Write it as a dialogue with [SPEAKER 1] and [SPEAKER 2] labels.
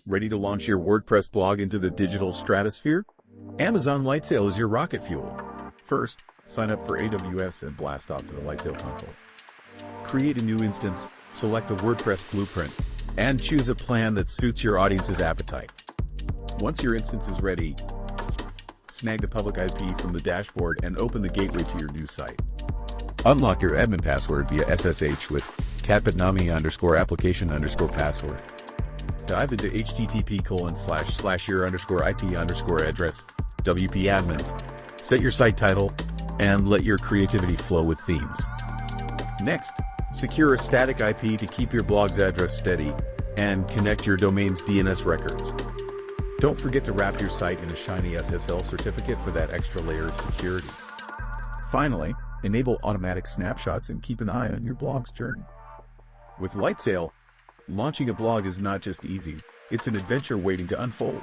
[SPEAKER 1] Ready to launch your WordPress blog into the digital stratosphere? Amazon Lightsail is your rocket fuel. First, sign up for AWS and blast off to the Lightsail console. Create a new instance, select the WordPress blueprint, and choose a plan that suits your audience's appetite. Once your instance is ready, snag the public IP from the dashboard and open the gateway to your new site. Unlock your admin password via SSH with cat.nami_application_password. Dive into http://your_IP_address, wp-admin. Set your site title, and let your creativity flow with themes. Next, secure a static IP to keep your blog's address steady, and connect your domain's DNS records. Don't forget to wrap your site in a shiny SSL certificate for that extra layer of security. Finally, enable automatic snapshots and keep an eye on your blog's journey. With Lightsail, launching a blog is not just easy, it's an adventure waiting to unfold.